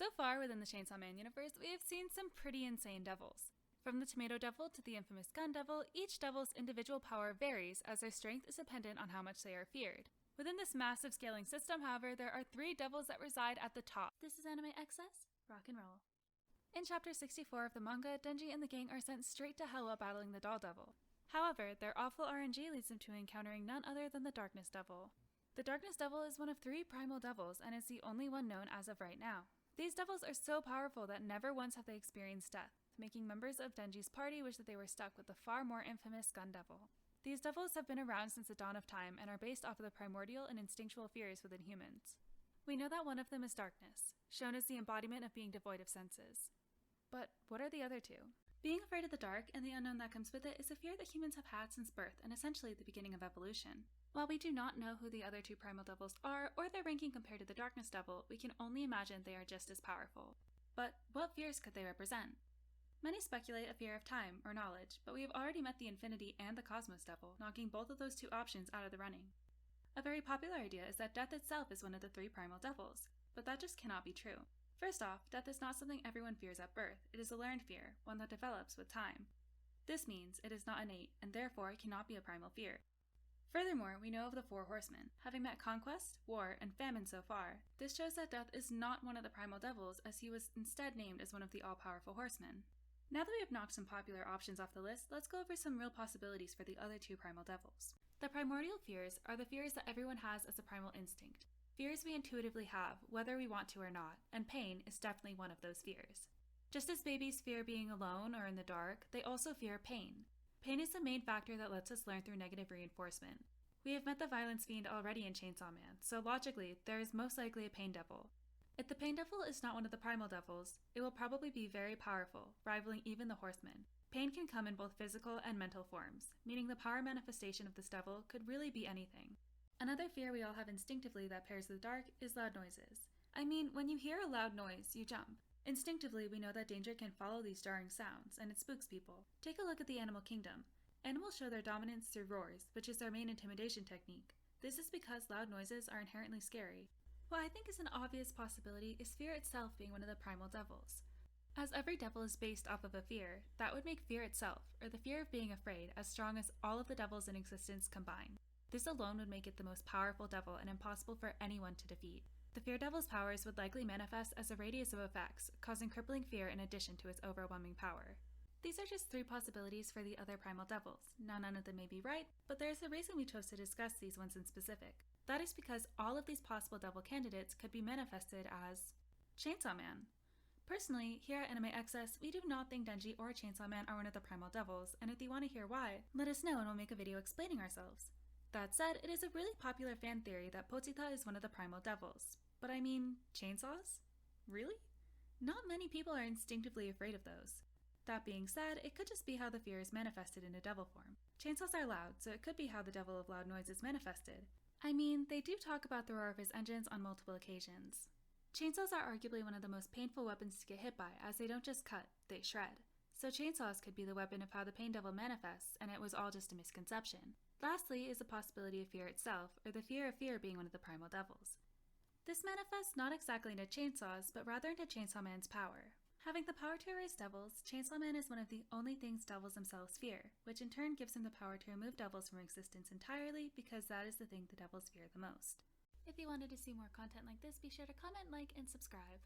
So far within the Chainsawman universe, we have seen some pretty insane devils. From the Tomato Devil to the infamous Gun Devil, each devil's individual power varies as their strength is dependent on how much they are feared. Within this massive scaling system, however, there are 3 devils that reside at the top. This is anime excess? Rock and roll. In chapter 64 of the manga, Denji and the gang are sent straight to hell while battling the Doll Devil. However, their awful RNG leads them to encountering none other than the Darkness Devil. The Darkness Devil is one of 3 primal devils and is the only one known as of right now. These devils are so powerful that never once have they experienced death, making members of Denji's party wish that they were stuck with the far more infamous Gun Devil. These devils have been around since the dawn of time and are based off of the primordial and instinctual fears within humans. We know that one of them is darkness, shown as the embodiment of being devoid of senses. But what are the other 2? Being afraid of the dark and the unknown that comes with it is a fear that humans have had since birth and essentially the beginning of evolution. While we do not know who the other 2 primal devils are or their ranking compared to the Darkness Devil, we can only imagine they are just as powerful. But what fears could they represent? Many speculate a fear of time or knowledge, but we have already met the Infinity and the Cosmos Devil, knocking both of those 2 options out of the running. A very popular idea is that death itself is one of the 3 primal devils, but that just cannot be true. First off, death is not something everyone fears at birth, it is a learned fear, one that develops with time. This means it is not innate, and therefore it cannot be a primal fear. Furthermore, we know of the 4 horsemen. Having met conquest, war, and famine so far, this shows that death is not one of the primal devils as he was instead named as one of the all-powerful horsemen. Now that we have knocked some popular options off the list, let's go over some real possibilities for the other 2 primal devils. The primordial fears are the fears that everyone has as a primal instinct. Fears we intuitively have, whether we want to or not, and pain is definitely one of those fears. Just as babies fear being alone or in the dark, they also fear pain. Pain is the main factor that lets us learn through negative reinforcement. We have met the violence fiend already in Chainsawman, so logically, there is most likely a pain devil. If the pain devil is not one of the primal devils, it will probably be very powerful, rivaling even the horsemen. Pain can come in both physical and mental forms, meaning the power manifestation of this devil could really be anything. Another fear we all have instinctively that pairs with the dark is loud noises. I mean, when you hear a loud noise, you jump. Instinctively, we know that danger can follow these jarring sounds, and it spooks people. Take a look at the animal kingdom. Animals show their dominance through roars, which is their main intimidation technique. This is because loud noises are inherently scary. What I think is an obvious possibility is fear itself being one of the primal devils. As every devil is based off of a fear, that would make fear itself, or the fear of being afraid, as strong as all of the devils in existence combined. This alone would make it the most powerful devil and impossible for anyone to defeat. The Fear Devil's powers would likely manifest as a radius of effects, causing crippling fear in addition to its overwhelming power. These are just 3 possibilities for the other primal devils. Now none of them may be right, but there is a reason we chose to discuss these ones in specific. That is because all of these possible devil candidates could be manifested as Chainsawman. Personally, here at Anime Excess, we do not think Denji or Chainsawman are one of the primal devils, and if you want to hear why, let us know and we'll make a video explaining ourselves. That said, it is a really popular fan theory that Pochita is one of the primal devils. But I mean, chainsaws? Really? Not many people are instinctively afraid of those. That being said, it could just be how the fear is manifested in a devil form. Chainsaws are loud, so it could be how the devil of loud noise is manifested. I mean, they do talk about the roar of his engines on multiple occasions. Chainsaws are arguably one of the most painful weapons to get hit by, as they don't just cut, they shred. So chainsaws could be the weapon of how the pain devil manifests, and it was all just a misconception. Lastly is the possibility of fear itself, or the fear of fear being one of the primal devils. This manifests not exactly into chainsaws, but rather into Chainsawman's power. Having the power to erase devils, Chainsawman is one of the only things devils themselves fear, which in turn gives him the power to remove devils from existence entirely because that is the thing the devils fear the most. If you wanted to see more content like this, be sure to comment, like, and subscribe.